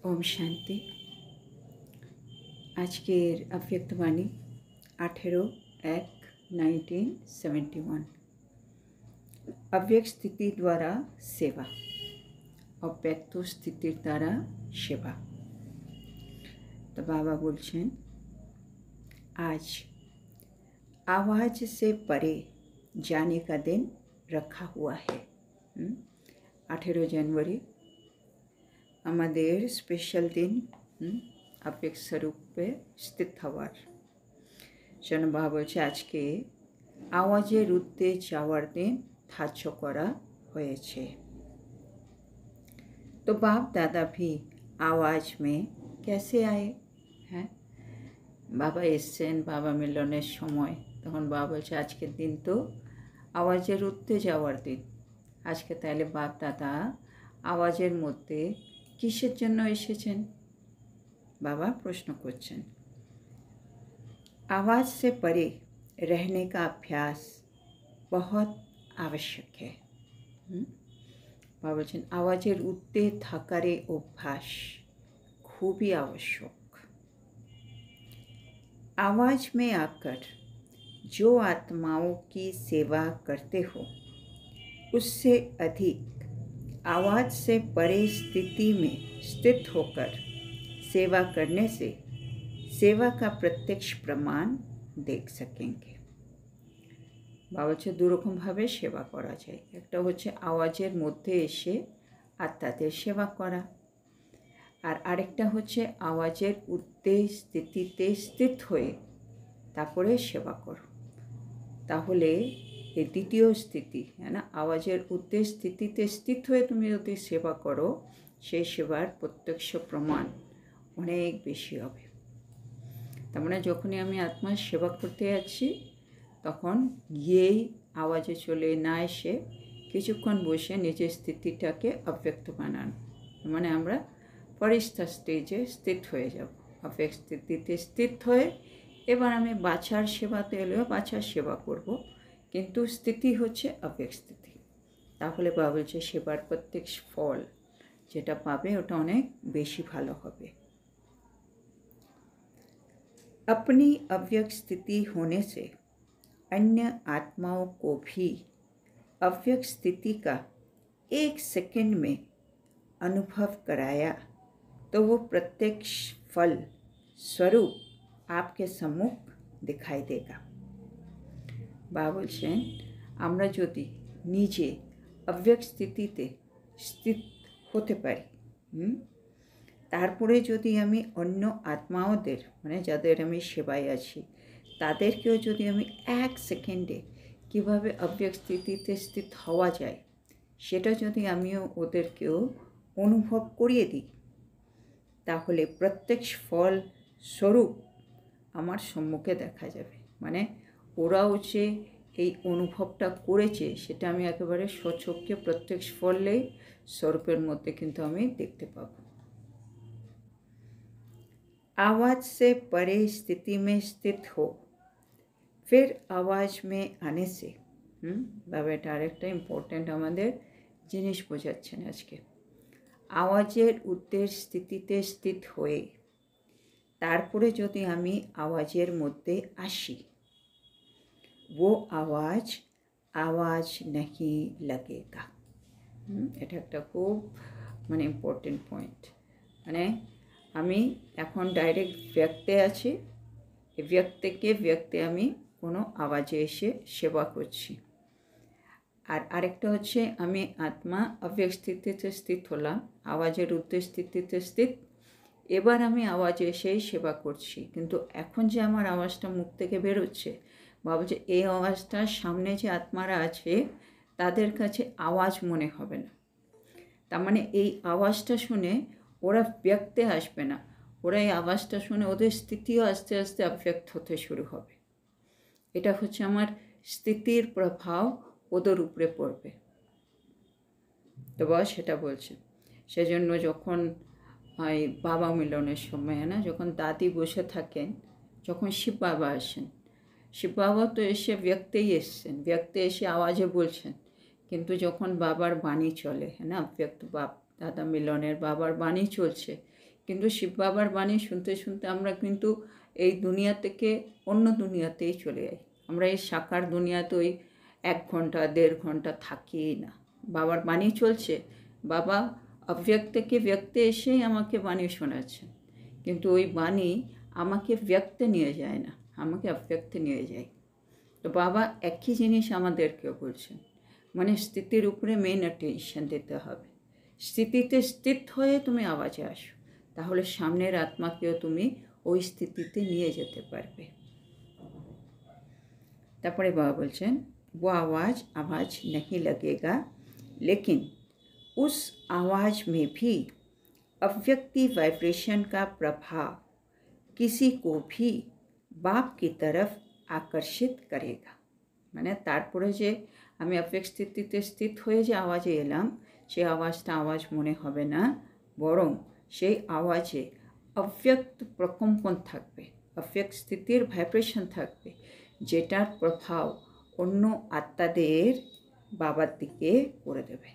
ओम शांति। आजकेर अव्यक्तवाणी 18/1/1971। अव्यक्त स्थिति द्वारा सेवा, अव्यक्त स्थितिर द्वारा सेवा। तो बाबा बोलছেন, आज आवाज से परे जाने का दिन रखा हुआ है। 18 जनवरी আমাদের স্পেশাল দিন আবেগ স্বরূপে স্থিত হওয়ার জন্য বাবা বলছে আজকে আওয়াজের ঊর্ধ্বে যাওয়ার দিন ধার্য করা হয়েছে। तो बाप दादा भी आवाज में कैसे आए हैं? बाबा এসছেন বাবা মিলনের সময়, তখন বাবা বলছে আজকের দিন তো আওয়াজের ঊর্ধ্বে যাওয়ার দিন। আজকে তাহলে বাপ দাদা আওয়াজের মধ্যে কিসের জন্য এসেছেন? बाबा प्रश्न করছেন। आवाज से परे रहने का अभ्यास बहुत आवश्यक है। बाबा বলছেন আওয়াজের ঊর্ধ্বে থাকার অভ্যাস খুবই आवश्यक। आवाज में आकर जो आत्माओं की सेवा करते हो, उससे अधिक आवाज से परे स्थिति में स्थित होकर सेवा करने से सेवा का प्रत्यक्ष प्रमाण देख सकेंगे। बाबा হচ্ছে দুরকমভাবে সেবা করা যায়। একটা হচ্ছে আওয়াজের মধ্যে এসে আত্মাদের সেবা করা, আর আরেকটা হচ্ছে আওয়াজের ঊর্ধ্বে স্থিতিতে স্থিত হয়ে তারপরে সেবা করো। তাহলে এই দ্বিতীয় স্থিতি, হ্যাঁ না, আওয়াজের ঊর্ধ্বে স্থিতিতে স্থিত হয়ে তুমি যদি সেবা করো, সেই সেবার প্রত্যক্ষ প্রমাণ অনেক বেশি হবে। তার মানে যখনই আমি আত্মার সেবা করতে যাচ্ছি, তখন গিয়েই আওয়াজে চলে না এসে কিছুক্ষণ বসে নিজের স্থিতিটাকে অব্যক্ত বানান। মানে আমরা ফরিস্তা স্টেজে স্থিত হয়ে যাব। অব্যক্ত স্থিতিতে স্থিত হয়ে এবার আমি বাছার সেবাতে এলেও বাছার সেবা করব, কিন্তু স্থিতি হচ্ছে অব্যক্ত স্থিতি। তাহলে বাবা বলছে সেবার প্রত্যেক ফল যেটা পাবে ওটা অনেক বেশি ভালো হবে। अपनी अव्यक्त स्थिति होने से अन्य आत्माओं को भी अव्यक्त स्थिति का 1 सेकंड में अनुभव कराया तो वो प्रत्यक्ष फल स्वरूप आपके सम्मुख दिखाई देगा। बाबा বলছেন আমরা যদি নিজে अव्यक्त स्थितिते স্থিত হতে পারি, তারপরে যদি আমি অন্য আত্মাওদের মানে যাদের আমি সেবায় আছি তাদেরকেও যদি আমি 1 সেকেন্ডে কীভাবে অব্যক্ত স্থিতিতে স্থিত হওয়া যায় সেটা যদি আমিও ওদেরকেও অনুভব করিয়ে দিই, তাহলে প্রত্যক্ষ ফল স্বরূপ আমার সম্মুখে দেখা যাবে। মানে ওরাও যে এই অনুভবটা করেছে সেটা আমি একেবারে স্বচক্ষে প্রত্যক্ষ ফলেই স্বরূপের মধ্যে কিন্তু আমি দেখতে পাবো। आवाज से परे स्थिति में स्थित हो, फिर आवाज में आने से बाबा এটা আরেকটা ইম্পর্টেন্ট আমাদের জিনিস বোঝাচ্ছেন আজকে। আওয়াজের ঊর্ধ্বের স্থিতিতে স্থিত হয়ে তারপরে যদি আমি আওয়াজের মধ্যে আসি, वो आवाज आवाज नहीं लगेगा। এটা একটা খুব মানে ইম্পর্টেন্ট পয়েন্ট। মানে আমি এখন ডাইরেক্ট ব্যক্তে আছি, ব্যক্ত থেকে ব্যক্তে আমি কোনো আওয়াজে এসে সেবা করছি। আর আরেকটা হচ্ছে আমি আত্মা অব্যক্ত স্থিতিতে স্থিত হলাম, আওয়াজের ঊর্ধ্বে স্থিতিতে স্থিত, এবার আমি আওয়াজে এসেই সেবা করছি, কিন্তু এখন যে আমার আওয়াজটা মুখ থেকে বেরোচ্ছে, বাবা যে এই আওয়াজটার সামনে যে আত্মারা আছে তাদের কাছে আওয়াজ মনে হবে না। তার মানে এই আওয়াজটা শুনে ওরা ব্যক্তে আসবে না, ওরা এই আওয়াজটা শুনে ওদের স্থিতিও আস্তে আস্তে অব্যক্ত হতে শুরু হবে। এটা হচ্ছে আমার স্থিতির প্রভাব ওদের উপরে পড়বে। তো বাবা সেটা বলছে। সেজন্য যখন এই বাবা মিলনের সময় না, যখন দাদি বসে থাকেন, যখন শিব বাবা আসেন, শিব বাবা তো এসে ব্যক্তেই এসছেন, ব্যক্তে এসে আওয়াজে বলছেন, কিন্তু যখন বাবার বাণী চলে, হ্যাঁ না, ব্যক্ত বাপ দাদা মিলনের বাবার বাণী চলছে, কিন্তু শিব বাবার বাণী শুনতে শুনতে আমরা কিন্তু এই দুনিয়া থেকে অন্য দুনিয়াতেই চলে যাই। আমরা এই সাকার দুনিয়াতে ওই 1 ঘন্টা 1.5 ঘন্টা থাকিই না। বাবার বাণী চলছে, বাবা অব্যক্ত থেকে ব্যক্তে এসেই আমাকে বাণী শোনাচ্ছেন, কিন্তু ওই বাণী আমাকে ব্যক্তে নিয়ে যায় না, আমাকে অব্যক্তে নিয়ে যায়। তো বাবা একই জিনিস আমাদেরকেও বলছেন, মানে স্থিতির উপরে মেন অ্যাটেনশন দিতে হবে। স্থিতিতে স্থিত হয়ে তুমি আওয়াজে আসো, তাহলে সামনের আত্মাকেও তুমি ওই স্থিতিতে নিয়ে যেতে পারবে। তারপরে বাবা বলছেন, वो आवाज़ आवाज़ नहीं लगेगा, लेकिन उस आवाज़ में भी अव्यक्ति वाइब्रेशन का प्रभाव किसी को भी बाप की तरफ आकर्षित करेगा। মানে তারপরে যে আমি অব্যক্ত স্থিতিতে স্থিত হয়ে যে আওয়াজে এলাম, সেই আওয়াজটা আওয়াজ মনে হবে না, বরং সেই আওয়াজে অব্যক্ত প্রকম্পন থাকবে, অব্যক্ত স্থিতির ভাইব্রেশন থাকবে, যেটার প্রভাব অন্য আত্মাদের বাবার দিকে করে দেবে।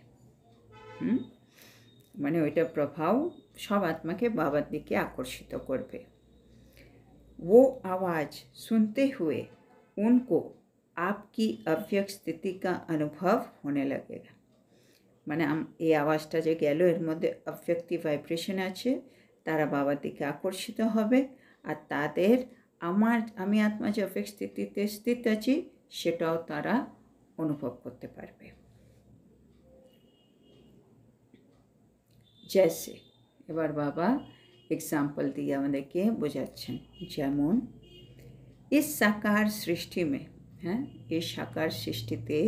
মানে ওইটার প্রভাব সব আত্মাকে বাবার দিকে আকর্ষিত করবে। वो आवाज़ सुनते हुए उनको आपकी अव्यक्त स्थिति का अनुभव होने लगेगा। মানে এই আওয়াজটা যে গেল, এর মধ্যে অব্যক্তি ভাইব্রেশন আছে, তারা বাবার দিকে আকর্ষিত হবে, আর তাদের আমি আত্মা যে অব্যক্ত স্থিতিতে স্থিত আছি সেটাও তারা অনুভব করতে পারবে। जैसे এবার বাবা एग्जाम्पल दिए আমাদেরকে বোঝাচ্ছেন, যেমন इस साकार सृष्टि में, इस साकार सृष्टिते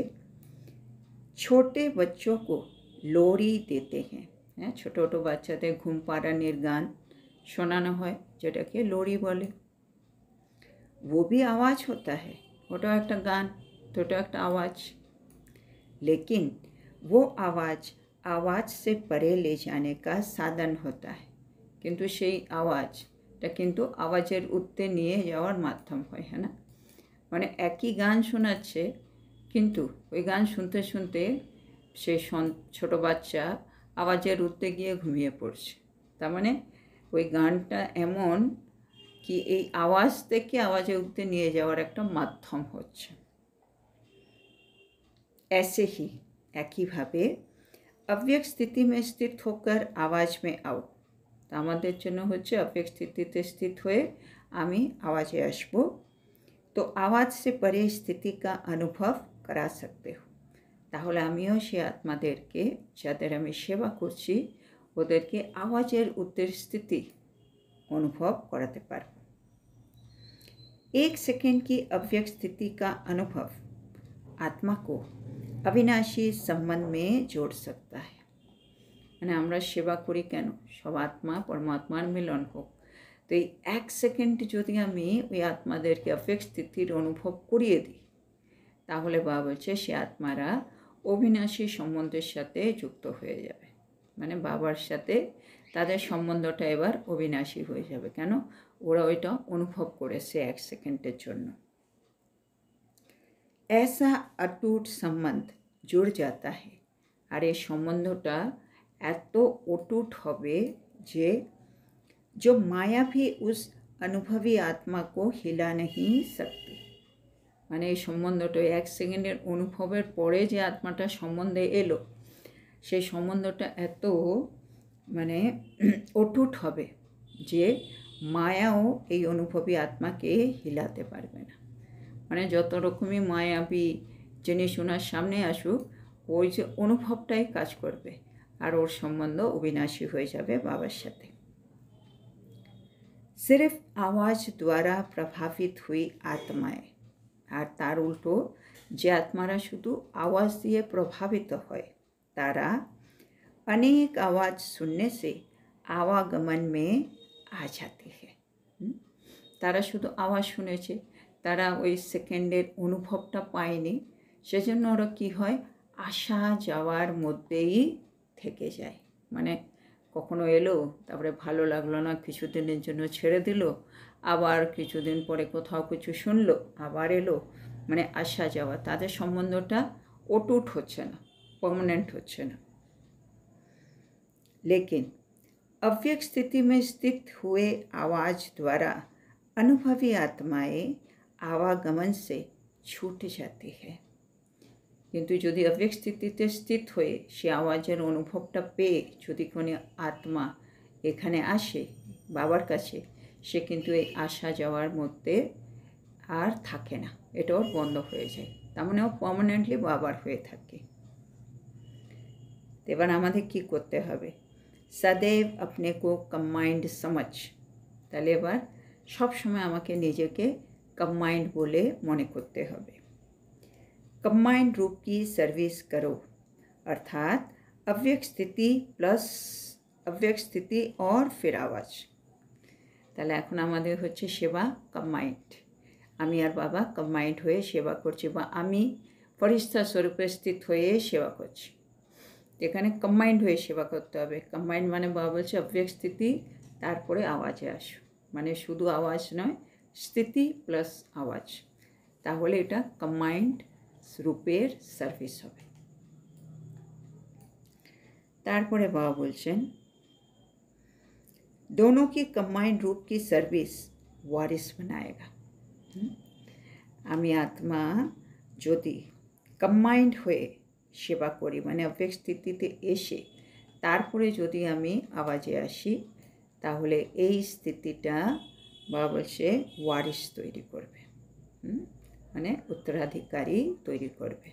छोटे बच्चों को लोरी देते हैं, ছোটো ছোটো বাচ্চাদের ঘুম পাড়ানোর গান শোনানো হয়, যেটাকে লোরি বলে। वो भी आवाज़ होता है, ওটাও একটা গান, তো ওটাও একটা আওয়াজ। लेकिन वो आवाज़ से परे ले जाने का साधन होता है, কিন্তু সেই আওয়াজটা কিন্তু আওয়াজের উত্তে নিয়ে যাওয়ার মাধ্যম হয়, না? মানে একই গান শোনাচ্ছে, কিন্তু ওই গান শুনতে শুনতে সেই ছোটো বাচ্চা আওয়াজের উত্তে গিয়ে ঘুমিয়ে পড়ছে। তার মানে ওই গানটা এমন কি এই আওয়াজ থেকে আওয়াজের উত্তে নিয়ে যাওয়ার একটা মাধ্যম হচ্ছে। ऐसे ही একইভাবে अव्यक्त स्थिति में स्थित होकर आवाज़ में आओ, तो আমাদের জন্য হচ্ছে अव्यक्त स्थितिते स्थित হয়ে আমি आवाज़े আসবো, तो आवाज़ से परे स्थिति का अनुभव करा सकते हो। তাহলে আমিও সেই আত্মাদেরকে যাদের আমি সেবা করছি ওদেরকে আওয়াজের উত্তের স্থিতি অনুভব করাতে পারব। 1 सेकंड की अव्यक्त स्थिति का अनुभव आत्मा को अविनाशी संबंध में जोड़ सकता है। মানে আমরা সেবা করি কেন? সব আত্মা পরমাত্মার মিলন হোক। তো এই 1 সেকেন্ড যদি আমি ওই আত্মাদেরকে অব্যক্ত স্থিতির অনুভব করিয়ে দিই, তাহলে বাবা বলছে সে আত্মারা অবিনাশী সম্বন্ধের সাথে যুক্ত হয়ে যাবে। মানে বাবার সাথে তাদের সম্বন্ধটা এবার অবিনাশী হয়ে যাবে। কেন? ওরা ওইটা অনুভব করেছে 1 সেকেন্ডের জন্য। ऐसा अटूट संबंध जुड़ जाता है, আর এই সম্বন্ধটা এত অটুট হবে যে जो माया भी उस अनुभवी आत्मा को हिला नहीं सकती। মানে এই সম্বন্ধটা 1 সেকেন্ডের অনুভবের পরে যে আত্মাটা সম্বন্ধে এলো, সেই সম্বন্ধটা এত মানে অটুট হবে যে মায়াও এই অনুভবী আত্মাকে হিলাতে পারবে না। মানে যত রকমই মায়াবী জিনিস ওনার সামনে আসুক, ওই যে অনুভবটাই কাজ করবে, আর ওর সম্বন্ধ অবিনাশী হয়ে যাবে বাবার সাথে। सिर्फ आवाज़ द्वारा प्रभावित हुई आत्माएं, আর তার উল্টো যে আত্মারা শুধু आवाज़ দিয়ে প্রভাবিত হয়, তারা अनेक आवाज़ सुनने से आवागमन में आ जाती है। তারা শুধু আওয়াজ শুনেছে, তারা ওই সেকেন্ডের অনুভবটা পায়নি, সেজন্য ওরা কী হয়, আসা যাওয়ার মধ্যেই থেকে যায়। মানে কখনো এলো, তারপরে ভালো লাগলো না, কিছুদিনের জন্য ছেড়ে দিল, আবার কিছুদিন পরে কোথাও কিছু শুনলো, আবার এলো, মানে আসা যাওয়া, তাদের সম্বন্ধটা অটুট হচ্ছে না, পার্মানেন্ট হচ্ছে না। लेकिन अव्यक्त स्थिति में स्थित हुए आवाज द्वारा अनुभवी आत्माएं आवागमन से छूट जाती है। কিন্তু যদি অব্যক্ত স্থিতিতে স্থিত হয়ে সে আওয়াজের অনুভবটা পেয়ে যদি কোনো আত্মা এখানে আসে বাবার কাছে, সে কিন্তু এই আসা যাওয়ার মধ্যে আর থাকে না, এটা ওর বন্ধ হয়ে যায়। তার মানে ও পার্মানেন্টলি বাবার হয়ে থাকে। এবার আমাদের কী করতে হবে? সदैव अपने को कम्बाइंड समझ। তাহলে এবার সবসময় আমাকে নিজেকে कम्बाइंड বলে মনে করতে হবে। कम्बाइंड रूप की सर्विस करो, अर्थात अव्यक्त स्थिति प्लस अव्यक्त स्थिति और फिर आवाज। তাহলে এখন আমাদের হচ্ছে সেবা कम्बाइंड। আমি আর বাবা कम्बाइंड হয়ে সেবা করছি, বা আমি ফরিস্তা স্বরূপে স্থিত হয়ে সেবা করছি। এখানে কম্বাইন্ড হয়ে সেবা করতে হবে। কম্বাইন্ড মানে বাবা বলছে অব্যক্ত স্থিতি তারপরে আওয়াজে আসো, মানে শুধু আওয়াজ নয়, স্থিতি প্লাস আওয়াজ, তাহলে এটা কম্বাইন্ড রূপের সার্ভিস হবে। তারপরে বাবা বলছেন दोनों की कम्बाइंड रूप की सर्विस वारिस बनाएगा। আমি আত্মা যদি কম্বাইন্ড হয়ে সেবা করি, মানে অব্যক্ত স্থিতিতে এসে তারপরে যদি আমি আওয়াজে আসি, তাহলে এই স্থিতিটা বাবা বলছে ওয়ারিস তৈরি করবে, মানে উত্তরাধিকারী তৈরি করবে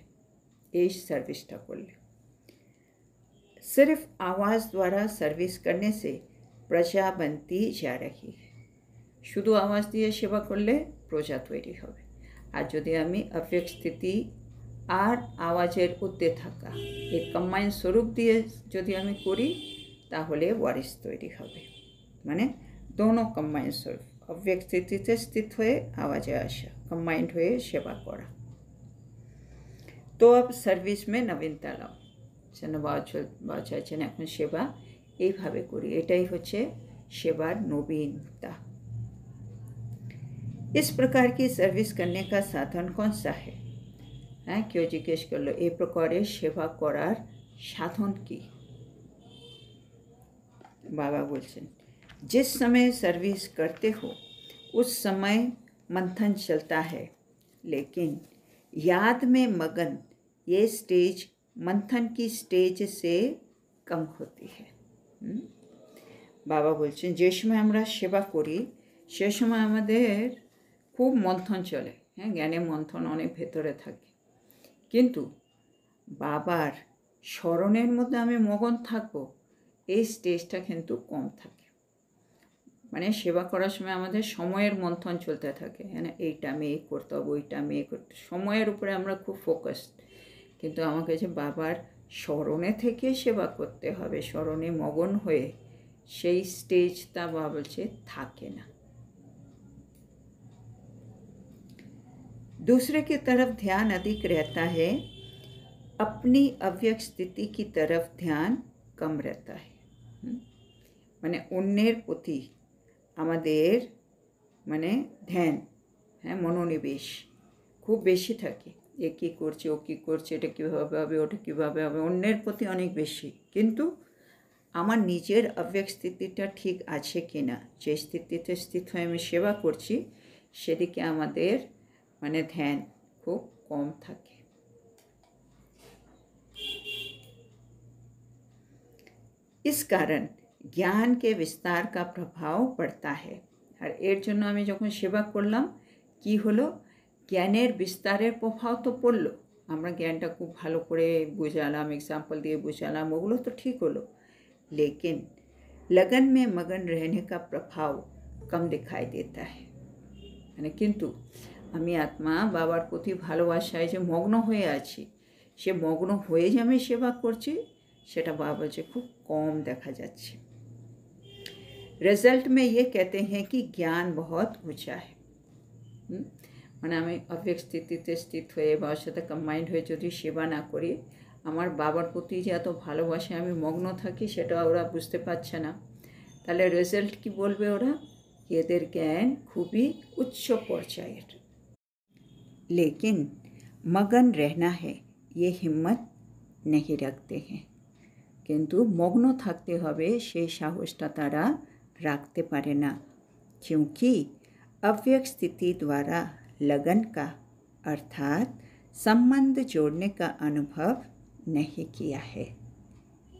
এই সার্ভিসটা করলে। सिर्फ आवाज़ द्वारा सर्विस करने से प्रजा बनती जा रही है। শুধু আওয়াজ দিয়ে সেবা করলে প্রজা তৈরি হবে। আর যদি আমি অব্যক্ত স্থিতি আর আওয়াজের ঊর্ধ্বে থাকা এই কম্বাইন স্বরূপ দিয়ে যদি আমি করি, তাহলে ওয়ারিস তৈরি হবে, মানে দোনো কম্বাইন স্বরূপ, অব্যক্ত স্থিতিতে স্থিত হয়ে আওয়াজে আসা, কম্বাইন্ড হয়ে সেবা করা। তো अब সার্ভিস মে নবীনতা লাও। যেন বাবা চাইছেন এখন সেবা এইভাবে করি, এটাই হচ্ছে সেবার নবীনতা। इस प्रकार की सर्विस करने का साधन कौन सा है? হ্যাঁ, কেউ জিজ্ঞেস করলো এই প্রকারে সেবা করার সাধন কি? बाबा बोलছেন जिस समय सर्विस करते हो उस समय मंथन चलता है, लेकिन याद में मगन ये स्टेज मंथन की स्टेज से कम होती है। बाबा बोलছেন যে সময় আমরা সেবা করি সে সময় আমাদের খুব মন্থন চলে, হ্যাঁ, জ্ঞানের মন্থন অনেক ভেতরে থাকে, কিন্তু বাবার স্মরণের মধ্যে আমি মগন থাকবো এই স্টেজটা কিন্তু কম থাকে। মানে সেবা করার সময় আমাদের সময়ের মন্থন চলতে থাকে, হ্যাঁ, এইটা আমি এই করতে হবে, ওইটা আমি এই করতে, সময়ের উপরে আমরা খুব ফোকাসড, কিন্তু আমাকে যে বাবার স্মরণে থেকে সেবা করতে হবে, স্মরণে মগন হয়ে, সেই স্টেজটা বাবা বলছে থাকে না। दूसरे की तरफ ध्यान अधिक रहता है, अपनी अव्यक्त स्थिति की तरफ ध्यान कम रहता है। মানে অন্যের প্রতি আমাদের মানে ধ্যান, হ্যাঁ, মনোনিবেশ খুব বেশি থাকে। এ কী করছে, ও কী করছে, এটা কীভাবে হবে, ওটা কীভাবে হবে, অন্যের প্রতি অনেক বেশি। কিন্তু আমার নিজের অব্যক্ত স্থিতিটা ঠিক আছে কি না, যে স্থিতিতে স্থিত হয়ে আমি সেবা করছি সেদিকে আমাদের মানে ধ্যান খুব কম থাকে। इस कारण ज्ञान के विस्तार का प्रभाव पड़ता है। আর এর জন্য আমি যখন সেবা করলাম কি হলো, জ্ঞানের বিস্তারের প্রভাব তো পড়লো। আমরা জ্ঞানটা খুব ভালো করে বুঝালাম, एग्जाम्पल দিয়ে বুঝালাম, ওগুলো তো ঠিক হলো, लेकिन लगन में मगन रहने का प्रभाव कम दिखाई देता है। মানে কিন্তু আমি আত্মা বাবার প্রতি ভালোবাসায় যে মগ্ন হয়ে আছি, সে মগ্ন হয়ে যে আমি সেবা করছি সেটা বাবা বলছে খুব কম দেখা যাচ্ছে। रिजल्ट में ये कहते हैं कि ज्ञान बहुत ऊंचा है। মানে আমি অব্যক্ত স্থিতিতে স্থিত হয়ে বাবার সাথে কম্বাইন্ড হয়ে যদি সেবা না করি, আমার বাবার প্রতি যে এত ভালোবাসায় আমি মগ্ন থাকি সেটা ওরা বুঝতে পারছে না। তাহলে রেজাল্ট কি বলবে ওরা? এদের জ্ঞান খুবই উচ্চ পর্যায়ের। लेकिन मगन रहना है ये हिम्मत नहीं रखते हैं। কিন্তু মগ্ন থাকতে হবে সেই সাহসটা তারা রাখতে পারে না, क्योंकि अव्यक्त स्थिति द्वारा लगन का अर्थात संबंध जोड़ने का अनुभव नहीं किया है।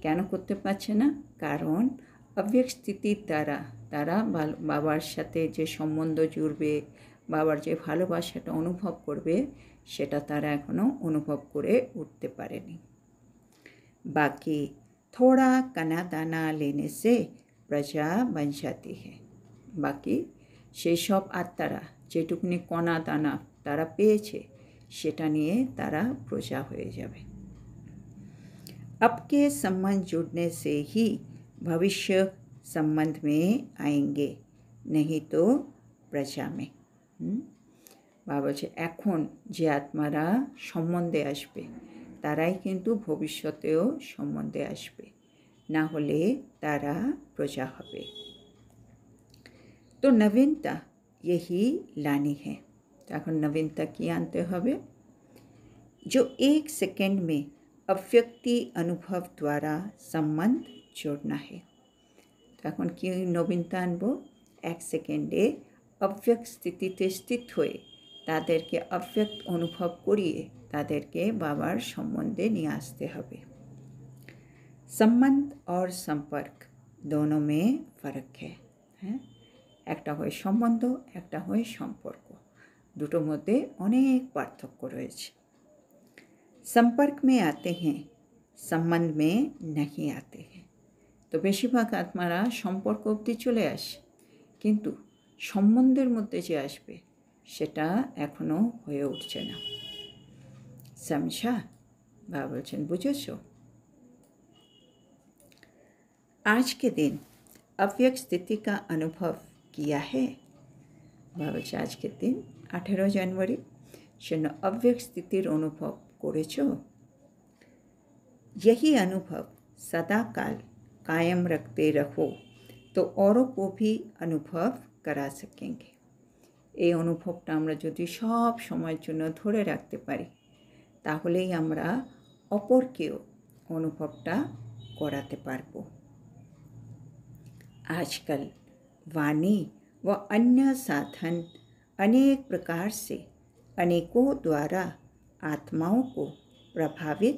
কেন করতে পারছে না? কারণ অব্যক্ত স্থিতির দ্বারা তারা বাবার সাথে যে সম্বন্ধ জুড়বে, বাবার যে ভালোবাসাটা অনুভব করবে, সেটা তারা এখনও অনুভব করে উঠতে পারেনি। बाकी थोड़ा कना दाना लेने से प्रजा बन जाती है। बाकी সেই সব আত্মারা যেটুকুনি কণা দানা তারা পেয়েছে সেটা নিয়ে তারা প্রজা হয়ে যাবে। अब के संबंध जुड़ने से ही भविष्य संबंध में आएंगे, नहीं तो प्रजा में। বাবা বলছে এখন যে আত্মারা সম্বন্ধে আসবে তারাই কিন্তু ভবিষ্যতেও সম্বন্ধে আসবে, না হলে তারা প্রজা হবে। तो नवीनता यही लानी है। तो এখন नवीनता কি আনতে হবে? जो एक सेकंड में अव्यक्ति अनुभव द्वारा संबंध जोड़ना है। तो এখন কি নবীনতা আনবো? এক সেকেন্ডে অব্যক্ত স্থিতিতে স্থিত হয়ে তাদেরকে অব্যক্ত অনুভব করিয়ে তাদেরকে বাবার সম্বন্ধে নিয়ে আসতে হবে। संबंध और संपर्क दोनों में फ़र्क है। হ্যাঁ, একটা হয় সম্বন্ধ, একটা হয় সম্পর্ক, দুটোর মধ্যে অনেক পার্থক্য রয়েছে। संपर्क में आते हैं, संबंध में नहीं आते हैं। তো বেশিরভাগ আত্মারা সম্পর্ক অবধি চলে আসে, কিন্তু সম্বন্ধের মধ্যে যে আসবে সেটা এখনও হয়ে উঠছে না। समझा? বাবা বলছেন বুঝেছো? आज के दिन अव्यक्त स्थिति का अनुभव किया है। বাবা বলছে আজকের দিন 18 জানুয়ারি সেজন্য अव्यक्त स्थितिर अनुभव করেছো। यही अनुभव सदा काल कायम रखते रहो तो औरों को भी अनुभव करा सकेंगे। এই অনুভবটা আমরা যদি সব সময়ের জন্য ধরে রাখতে পারি তাহলেই আমরা অপরকেও অনুভবটা করাতে পারবো। आजकल वाणी व अन्य साधन अनेक प्रकार से अनेकों द्वारा आत्माओं को प्रभावित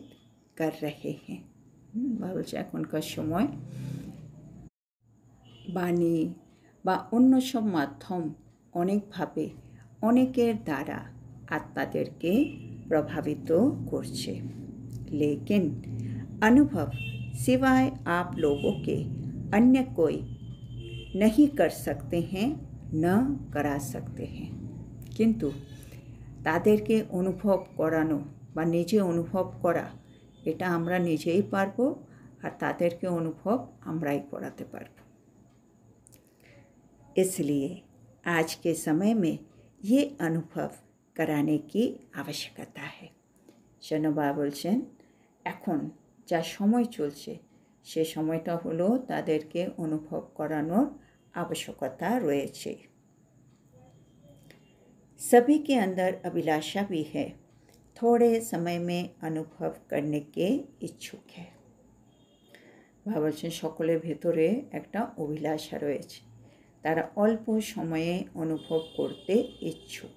कर रहे हैं। বলছে এখনকার সময় বাণী বা অন্য সব মাধ্যম অনেকভাবে অনেকের দ্বারা আত্মাদেরকে প্রভাবিত করছে, लेकिन अनुभव सिवाय आप लोगों के अन्य कोई नहीं कर सकते हैं, न करा सकते हैं। কিন্তু তাদেরকে অনুভব করানো বা নিজে অনুভব করা এটা আমরা নিজেই পারবো, আর তাদেরকে অনুভব আমরাই করাতে পারবো। इसलिए आज के समय में ये अनुभव कराने की आवश्यकता है। শোনবা বলছেন এখন যা সময় চলছে সে সময়টা হলো তাদেরকে অনুভব করানোর आवश्यकता রয়েছে। सभी के अंदर अभिलाषा भी है, थोड़े समय में अनुभव करने के इच्छुक है। বাবা বলছেন সকলের ভেতরে একটা অভিলাষা রয়েছে, তারা অল্প সময়ে অনুভব করতে इच्छुक।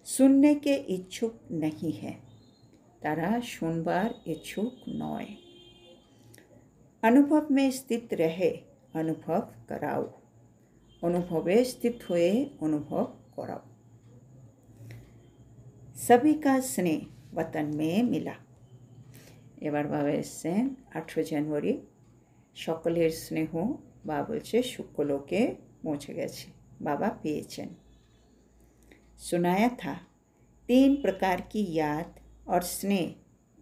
सुनने के इच्छुक नहीं है, তারা শুনবার इच्छुक নয়। अनुभव में स्थित रहे अनुभव कराओ, अनुभवे स्थित हुए अनुभव कराओ। सभी का स्नेह वतन में मिला। এবার বাবা এসছেন 18 জানুয়ারি, সকলের স্নেহ বাবা বলছে শুক্রলোকে পৌঁছে গেছে, বাবা পেয়েছেন। सुनाया था 3 प्रकार की याद और स्नेह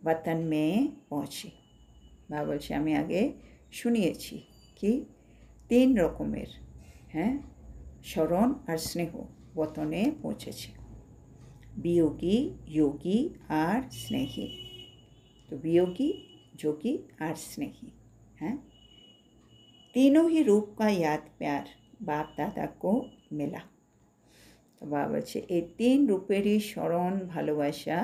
वतन में पहुँची। বাবা বলছে আমি আগে শুনিয়েছি কি 3 রকমের স্মরণ আর স্নেহ वतने পৌঁছেছে, वियोगी, योगी और स्नेही। तो वियोगी, जोगी और स्नेही, तीनों ही रूप का याद प्यार बाप दादा को मिला। तो বাবা বলছে এই 3 রূপেরই স্মরণ ভালোবাসা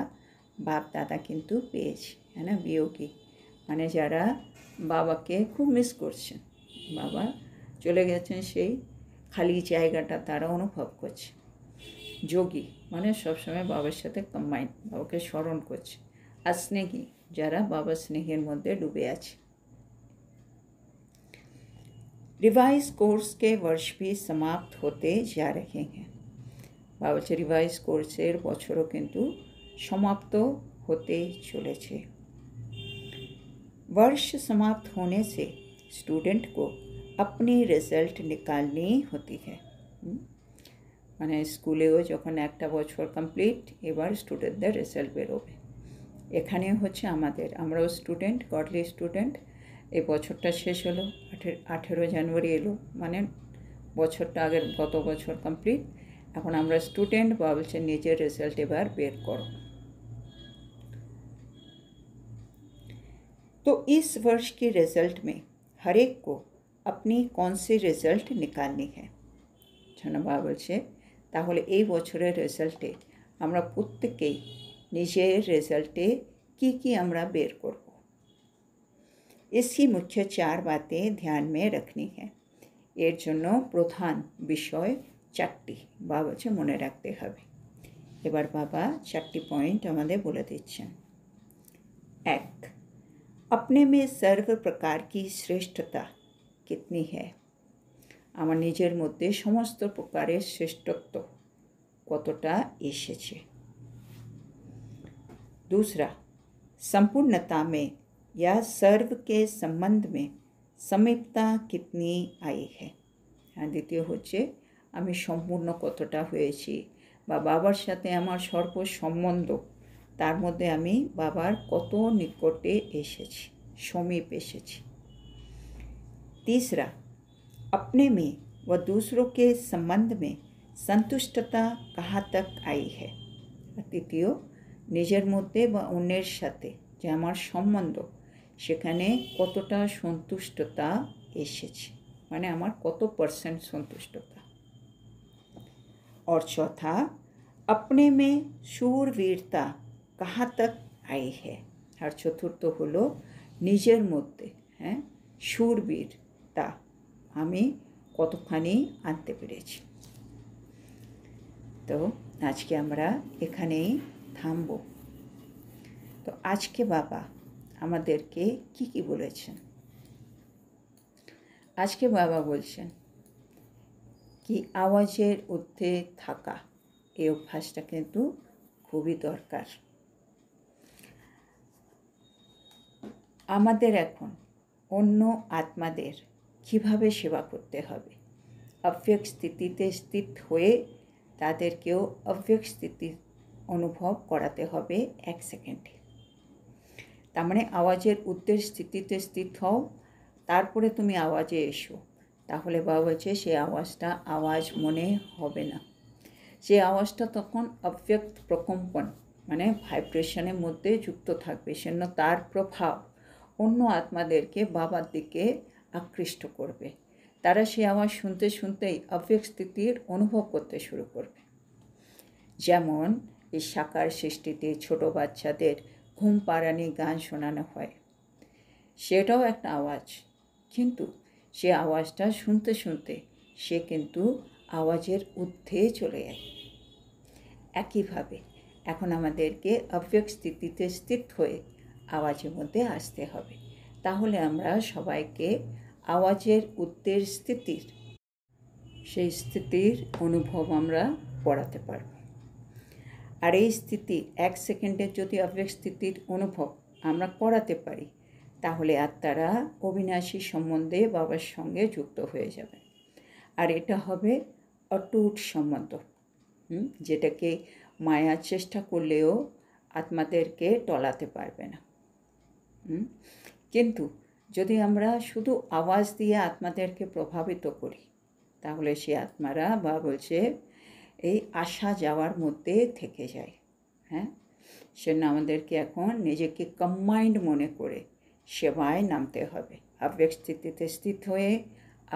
বাপ দাদা কিন্তু পেয়েছে, না? বিয়োগী মানে যারা বাবাকে খুব মিস করছেন, বাবা চলে গেছেন সেই খালি জায়গাটা তারা অনুভব করছে। যোগী মানে সবসময় বাবার সাথে কম্বাইন, বাবাকে স্মরণ করছে। আর স্নেহী যারা বাবার স্নেহের মধ্যে ডুবে আছে। रिवाइज कोर्स के वर्ष भी समाप्त होते जा रहे हैं। বাবা হচ্ছে রিভাইজ কোর্সের বছরও কিন্তু সমাপ্ত হতে চলেছে। वर्ष समाप्त होने से स्टूडेंट को अपनी रिजल्ट निकालनी होती है। মানে স্কুলেও যখন একটা বছর কমপ্লিট, এবার স্টুডেন্টদের রেজাল্ট বেরোবে। এখানে হচ্ছে আমরাও স্টুডেন্ট, গডলি স্টুডেন্ট। এই বছরটা শেষ হলো, 18 জানুয়ারি এলো, মানে বছরটা আগের গত বছর কমপ্লিট। এখন আমরা স্টুডেন্ট, বা বলছে নিজের রেজাল্ট এবার বের করো। तो इस वर्ष के रिजल्ट में हर एक को अपनी कौन सी रिजल्ट निकालनी है। বাবা বলছে তাহলে এই বছরের রেজাল্টে আমরা প্রত্যেকেই নিজের রেজাল্টে কি আমরা বের করব। इसकी मुख्य 4 बातें ध्यान में रखनी है। এর জন্য প্রধান বিষয় 4টি বাবা বলছে মনে রাখতে হবে। এবার বাবা 4টি পয়েন্ট আমাদের বলে দিচ্ছেন। 1, अपने में सर्व प्रकार की श्रेष्ठता कितनी है। আমার নিজের মধ্যে সমস্ত প্রকারের শ্রেষ্ঠত্ব কতটা এসেছে। दूसरा, संपूर्णता में या सर्व के संबंध में समीपता कितनी आई है। দ্বিতীয় হচ্ছে আমি সম্পূর্ণ কতটা হয়েছি, বা বাবার সাথে আমার সর্ব সম্বন্ধ, তার মধ্যে আমি বাবার কত নিকটে এসেছি, সমীপ এসেছি। तीसरा, अपने में व दूसरों के संबंध में संतुष्टता कहाँ तक आई है। তৃতীয়, নিজের মধ্যে বা অন্যের সাথে যে আমার সম্বন্ধ, সেখানে কতটা সন্তুষ্টতা এসেছে, মানে আমার কত % সন্তুষ্টতা। और चौथा, अपने में शूरवीरता कहाँ तक आई है। আর চতুর্থ হলো নিজের মধ্যে শূরবীরতা আমি কতখানি আনতে পেরেছি। তো আজকে আমরা এখানেই থামব। তো আজকে বাবা আমাদেরকে কি বলেছেন। আজকে বাবা বলছেন কি আওয়াজের ঊর্ধ্বে থাকা, এই অভ্যাসটা কিন্তু খুবই দরকার। আমাদের এখন অন্য আত্মাদের কিভাবে সেবা করতে হবে, অব্যক্ত স্থিতিতে স্থিত হয়ে তাদেরকেও অব্যক্ত স্থিতি অনুভব করাতে হবে 1 সেকেন্ডে। তার মানে আওয়াজের ঊর্ধ্বের স্থিতিতে স্থিত হও, তারপরে তুমি আওয়াজে এসো। তাহলে বাবা বলছে সে আওয়াজটা আওয়াজ মনে হবে না, সে আওয়াজটা তখন অব্যক্ত প্রকম্পন মানে ভাইব্রেশনের মধ্যে যুক্ত থাকবে, সেজন্য তার প্রভাব অন্য আত্মাদেরকে বাবার দিকে আকৃষ্ট করবে। তারা সে আওয়াজ শুনতে শুনতেই অব্যক্ত স্থিতির অনুভব করতে শুরু করবে। যেমন এই সাকার সৃষ্টিতে ছোট বাচ্চাদের ঘুম পাড়ানি গান শোনানো হয়, সেটাও একটা আওয়াজ, কিন্তু সে আওয়াজটা শুনতে শুনতে সে কিন্তু আওয়াজের ঊর্ধ্বে চলে যায়। একইভাবে এখন আমাদেরকে অব্যক্ত স্থিতিতে স্থিত হয়ে আওয়াজের মধ্যে আসতে হবে, তাহলে আমরা সবাইকে আওয়াজের ঊর্ধ্বের সেই স্থিতির অনুভব আমরা করাতে পারব। আর এই স্থিতি 1 সেকেন্ডের যদি অব্যক্ত স্থিতির অনুভব আমরা করাতে পারি, তাহলে আত্মারা অবিনাশী সম্বন্ধে বাবার সঙ্গে যুক্ত হয়ে যাবে। আর এটা হবে অটুট সম্বন্ধ, যেটাকে মায়া চেষ্টা করলেও আত্মাদেরকে টলাতে পারবে না। কিন্তু যদি আমরা শুধু আওয়াজ দিয়ে আত্মাদেরকে প্রভাবিত করি, তাহলে সে আত্মারা বা বলছে এই আসা যাওয়ার মধ্যে থেকে যায়। সেজন্য আমাদেরকে এখন নিজেকে কম্বাইন্ড মনে করে সেবায় নামতে হবে, অব্যক্ত স্থিতিতে স্থিত হয়ে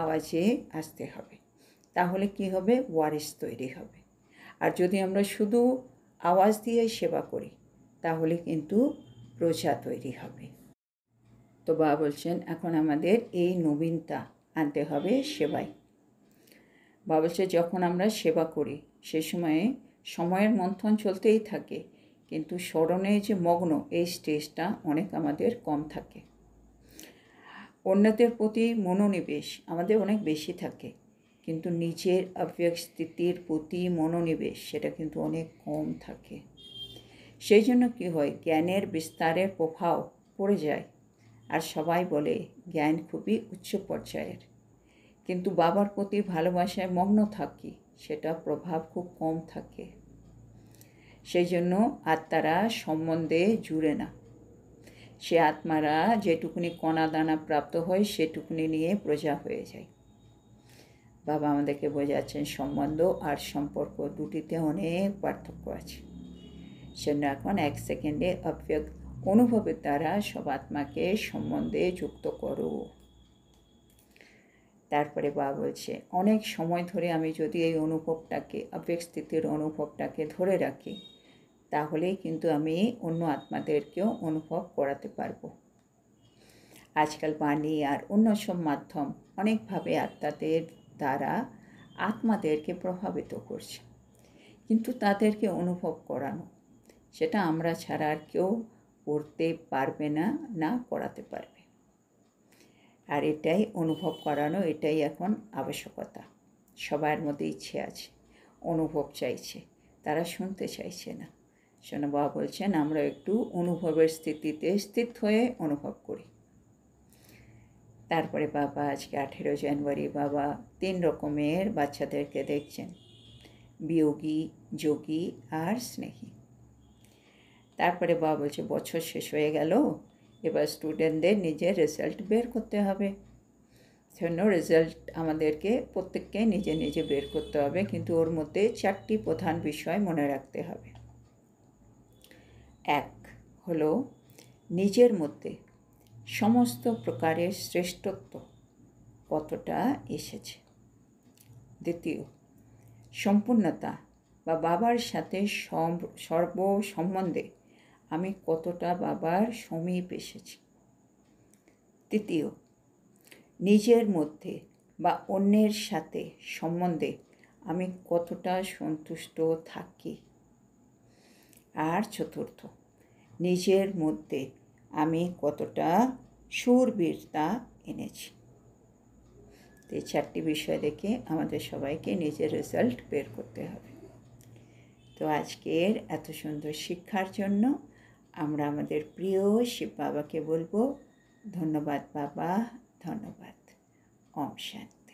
আওয়াজে আসতে হবে। তাহলে কি হবে, ওয়ারিস তৈরি হবে। আর যদি আমরা শুধু আওয়াজ দিয়ে সেবা করি, তাহলে কিন্তু প্রজা তৈরি হবে। তো বাবা বলছেন এখন আমাদের এই নবীনতা আনতে হবে সেবায়। বাবা বলছে যখন আমরা সেবা করি সে সময়ে সময়ের মন্থন চলতেই থাকে, কিন্তু স্মরণে যে মগ্ন এই স্টেজটা অনেক আমাদের কম থাকে। অন্যদের প্রতি মনোনিবেশ আমাদের অনেক বেশি থাকে, কিন্তু নিজের অব্যক্ত স্থিতির প্রতি মনোনিবেশ সেটা কিন্তু অনেক কম থাকে। সেই জন্য কী হয়, জ্ঞানের বিস্তারের প্রভাব পড়ে যায়, আর সবাই বলে জ্ঞান খুবই উচ্চ পর্যায়ের, কিন্তু বাবার প্রতি ভালোবাসায় মগ্ন থাকি সেটা প্রভাব খুব কম থাকে। সেই জন্য আত্মারা সম্বন্ধে জুড়ে না। সে আত্মারা যেটুকুনি কণা দানা প্রাপ্ত হয় সেটুকুনি নিয়ে প্রজা হয়ে যায়। বাবা আমাদেরকে বোঝাচ্ছেন সম্বন্ধ আর সম্পর্ক দুটিতে অনেক পার্থক্য আছে। সেজন্য এখন 1 সেকেন্ডে অব্যক্ত অনুভবের দ্বারা সব আত্মাকে সম্বন্ধে যুক্ত করো। তারপরে বাবা বলছে অনেক সময় ধরে আমি যদি এই অনুভবটাকে অব্যক্ত স্থিতির অনুভবটাকে ধরে রাখি, তাহলেই কিন্তু আমি অন্য আত্মাদেরকেও অনুভব করাতে পারবো। আজকাল বাণী আর অন্য সব মাধ্যম অনেকভাবে আত্মাদের দ্বারা আত্মাদেরকে প্রভাবিত করছে, কিন্তু তাদেরকে অনুভব করানো সেটা আমরা ছাড়া আর কেউ করতে পারবে না, না করাতে পারবে। আর এটাই অনুভব করানো, এটাই এখন আবশ্যকতা। সবার মধ্যে ইচ্ছে আছে, অনুভব চাইছে, তারা শুনতে চাইছে না। শোনো বাবা বলছেন আমরা একটু অনুভবের স্থিতিতে স্থিত হয়ে অনুভব করি। তারপরে বাবা আজকে 18 জানুয়ারি বাবা 3 রকমের বাচ্চাদেরকে দেখছেন, বিয়োগী, যোগী আর স্নেহী। তারপরে বাবা বলছে বছর শেষ হয়ে গেল, এবার স্টুডেন্টদের নিজের রেজাল্ট বের করতে হবে। সেজন্য রেজাল্ট আমাদেরকে প্রত্যেককে নিজে নিজে বের করতে হবে, কিন্তু ওর মধ্যে 4টি প্রধান বিষয় মনে রাখতে হবে। 1 হলো নিজের মধ্যে সমস্ত প্রকারের শ্রেষ্ঠত্ব কতটা এসেছে। 2 সম্পূর্ণতা বা বাবার সাথে সর্ব সম্বন্ধে আমি কতটা বাবার সমীপ এসেছি। 3 নিজের মধ্যে বা অন্যের সাথে সম্বন্ধে আমি কতটা সন্তুষ্ট থাকি। আর 4 নিজের মধ্যে আমি কতটা শূরবীরতা এনেছি। এই 4টি বিষয় দেখে আমাদের সবাইকে নিজের রেজাল্ট বের করতে হবে। তো আজকের এত সুন্দর শিক্ষার জন্য আমরা আমাদের প্রিয় শিব বাবাকে বলবো ধন্যবাদ বাবা, ধন্যবাদ। ওম শান্তি।